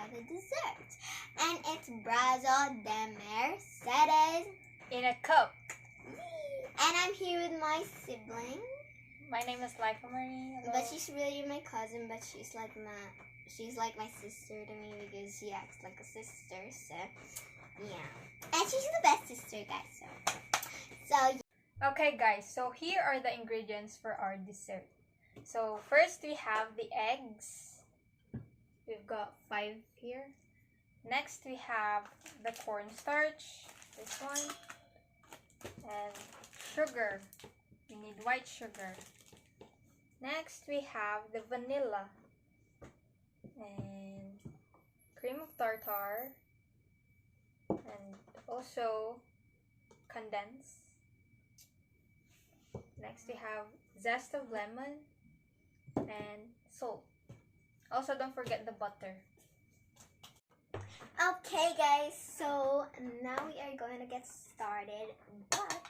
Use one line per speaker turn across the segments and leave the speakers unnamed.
try the dessert. And it's Brazo de Mercedes
in a cup.
And I'm here with my sibling.
My name is Lifa Marie. Hello.
But she's really my cousin, but she's like my sister to me because she acts like a sister, so yeah. And she's the best sister, guys, so
okay guys, so here are the ingredients for our dessert. So first we have the eggs. We've got 5 here. Next we have the cornstarch, this one, and sugar. We need white sugar. Next we have the vanilla and cream of tartar and also condensed. Next we have zest of lemon and salt. Also don't forget the butter.
Okay guys, so now we are going to get started, but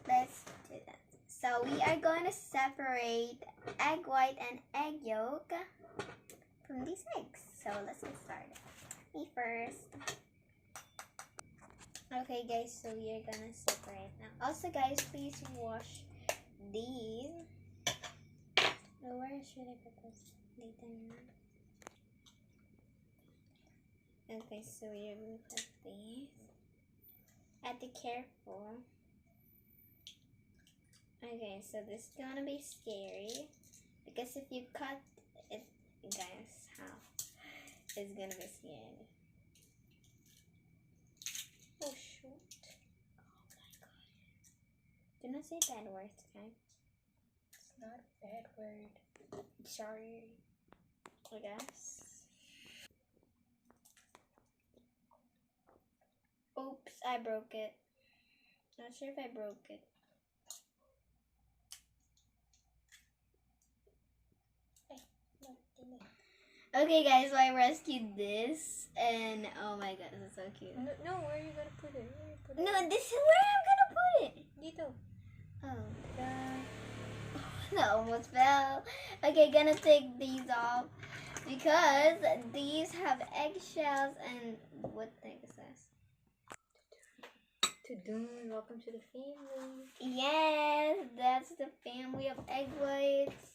let's do that. So we are going to separate egg white and egg yolk from these eggs. So let's get started. Me first. Okay guys, so we are gonna separate now. Also guys, please wash these. Oh, where should I put this? Okay, so we are gonna put these. Have to be careful. Okay, so this is gonna be scary because if you cut it, guys, how it's gonna be scary. Oh shoot! Oh my god! Do not say bad words, okay?
It's not a bad word.
Sorry, I guess. Oops, I broke it. Not sure if I broke it. Okay guys, so I rescued this and oh my god, this is so cute.
No, where are you gonna put it?
No, this is where I'm gonna put it.
Dito.
Oh, that almost fell. Okay, gonna take these off because these have eggshells and what the heck is this?
Welcome to the family.
Yes, that's the family of egg whites.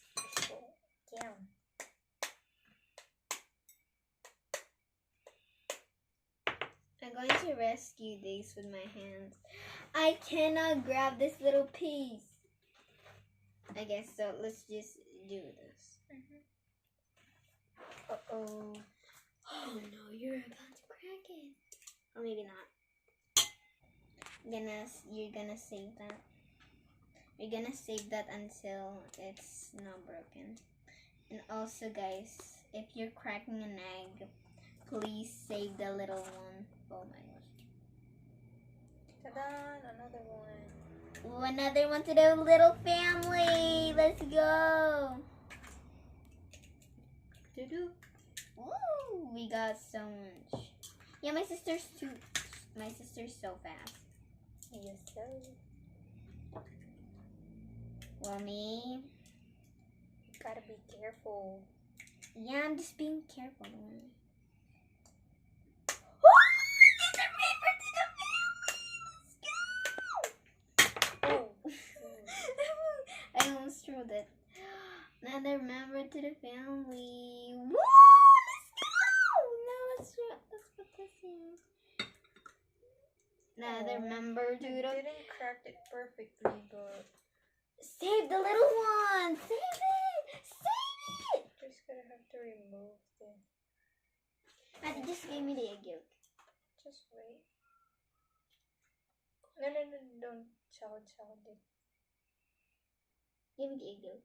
Yeah.
I'm going to rescue these with my hands. I cannot grab this little piece. I guess so. Let's just do this. Uh-oh. Oh no, you're about to crack it. Or maybe not. You're gonna save that. You're gonna save that until it's not broken. And also guys, if you're cracking an egg, please save the little one. Oh my gosh.
Ta-da! Another one.
Ooh, another one to the little family. Let's go.
Doo-doo.
Woo! We got so much. Yeah, my sister's so fast.
Yes, sir.
Well, me.
You gotta be careful.
Yeah, I'm just being careful. Don't worry. I almost threw it. Another member to the family. Woo! Let's go! Now let's put this in. Another member to the.
Didn't crack it perfectly, but
Save the little one! Save it! Save it!
just gonna have to remove the.
And just gave me the egg yolk.
Just wait. No, don't child it.
Give me the egg yolk.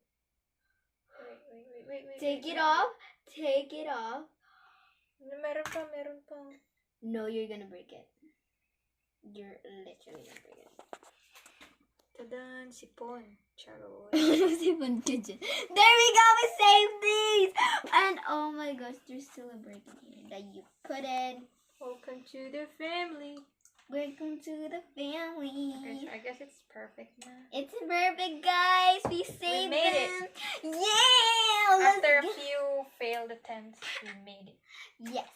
Wait.
Take it off. Take it off.
Meron pa.
No, you're gonna break it. You're literally gonna break it.
Ta-da! Sipon. Charo.
Sipon ka dyan. There we go! We saved these! And oh my gosh, there's still a break in here that you put in.
Welcome to the family.
Welcome to the family.
Okay, so I guess it's perfect now.
It's perfect, guys. We saved
made it.
them. Yeah!
After a few failed attempts, we made it.
Yes.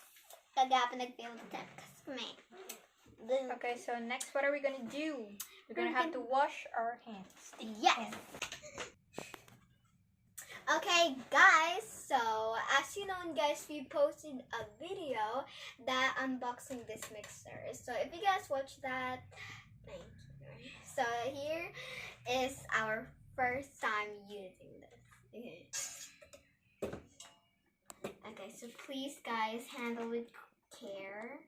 Kagapa nag-failed attempt.
Okay, so next, what are we gonna do? We're gonna have to wash our hands.
Yes. Okay, guys. So, as you know, guys, we posted a video that unboxing this mixer. So, if you guys watch that, thank you. So, here is our first time using this. Okay, so please, guys, handle with care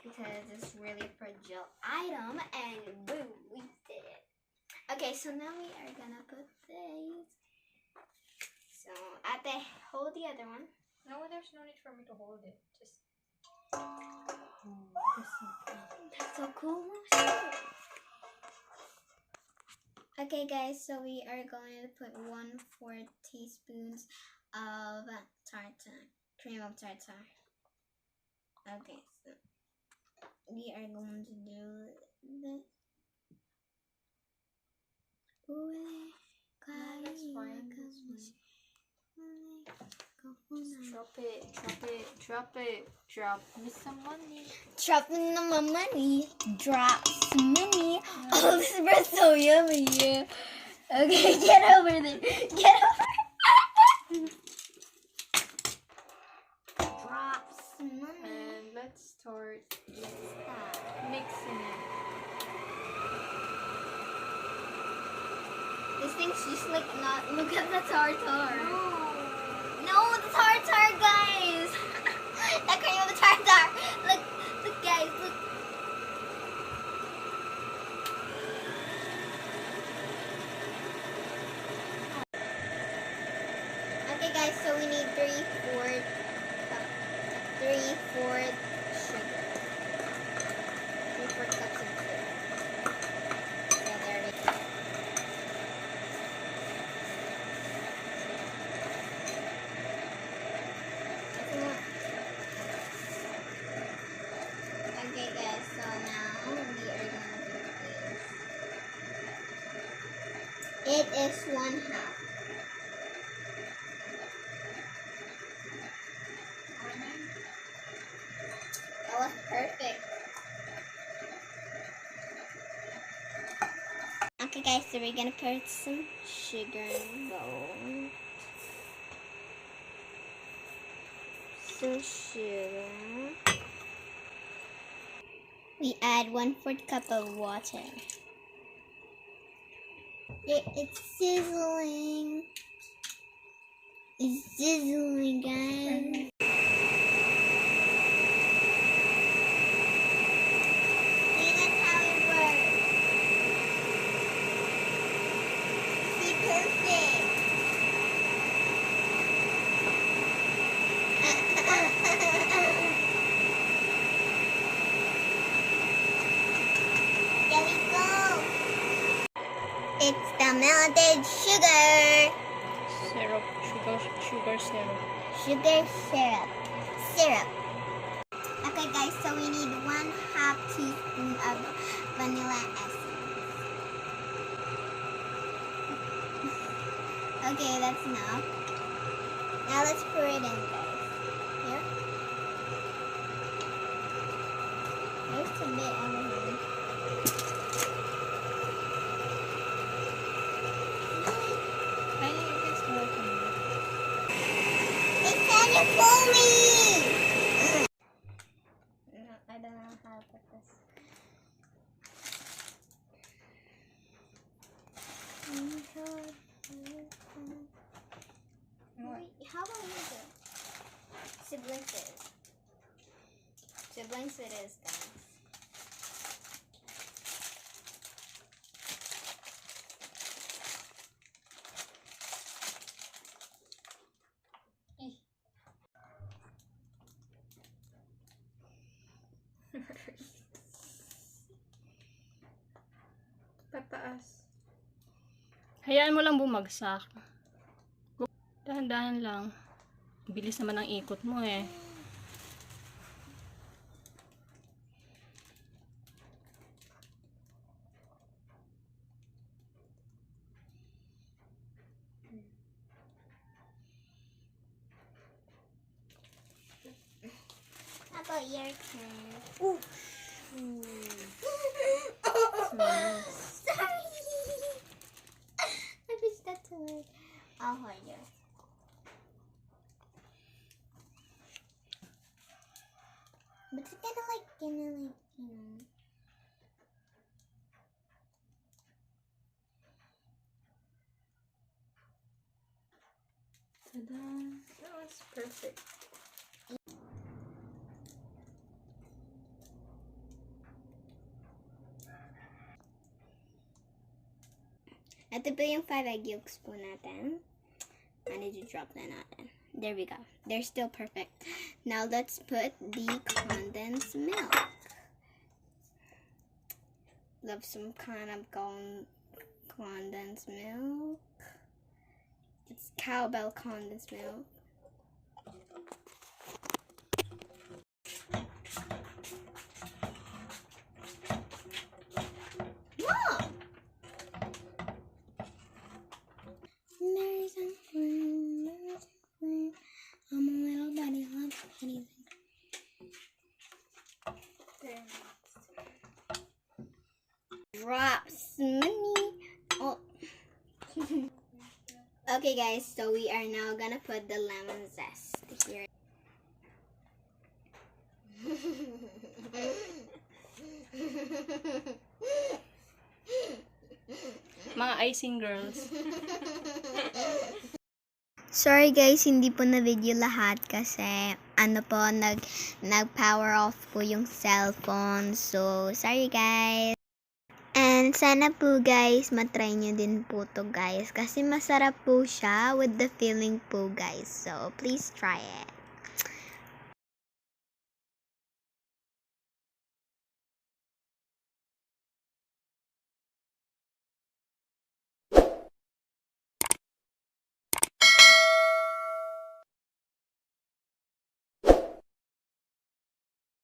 because it's really a fragile item, and boom, we did it. Okay, so now we are gonna put this. So, Ate, hold the other one.
No, there's no need for me to hold it. Just.
That's so cool. Okay, guys, so we are going to put 1/4 teaspoons of tartar, cream of tartar. Okay, so we are going to do this.
That's fine. Drop it. Drop me some money.
Drop me my money. Drop some money. Oh, this is so yummy. Okay, get over there. Get over. Drop some money.
And let's start mixing it.
This thing's just like not. Look at the tartar. No, the tartar, guys. That cream of the tartar. Look, guys, look. Okay, guys, so we need 3/4 sugar. 3/4 cups of sugar. Yeah, there we go. Okay, guys, so now we are going to do this. It is 1/2. That was perfect. Okay, guys, so we're gonna put some sugar in the bowl. Some sugar. We add 1/4 cup of water. It's sizzling. It's sizzling, guys. See, that's how it works. See, perfect. There we go. It's the melted sugar.
Syrup, sugar syrup.
Sugar syrup. Okay, guys, so we need 1/2 teaspoon of vanilla essence. Okay, that's enough. Now let's pour it in, guys. Here. There's a bit over here.
I think it's working.
It's kind of foamy! No, I don't know how to put this. Wait, how about you do it? Siblings it is. Siblings it is, guys.
Pataas.
Hayaan mo lang bumagsak. Dahan-dahan lang. Bilis naman ang ikot mo eh.
your turn. Ooh. Sorry. I wish that's a word. I'll hold yours. But it's kind of like,
Ta-da! That was perfect.
Ito po yung 5 egg yolks po natin. I need to drop na natin. There we go. They're still perfect. Now let's put the condensed milk. Love some kind of condensed milk. It's cowbell condensed milk. Mom! I'm a little bunny hot anything. Drops money. Oh. Okay guys, so we are now gonna put the lemon zest here.
Mga icing girls.
Sorry guys, hindi po na video lahat kasi nag-power off po yung cellphone. So, sorry guys. And sana po guys, matry nyo din po to guys kasi masarap po siya with the filling po guys. So, please try it.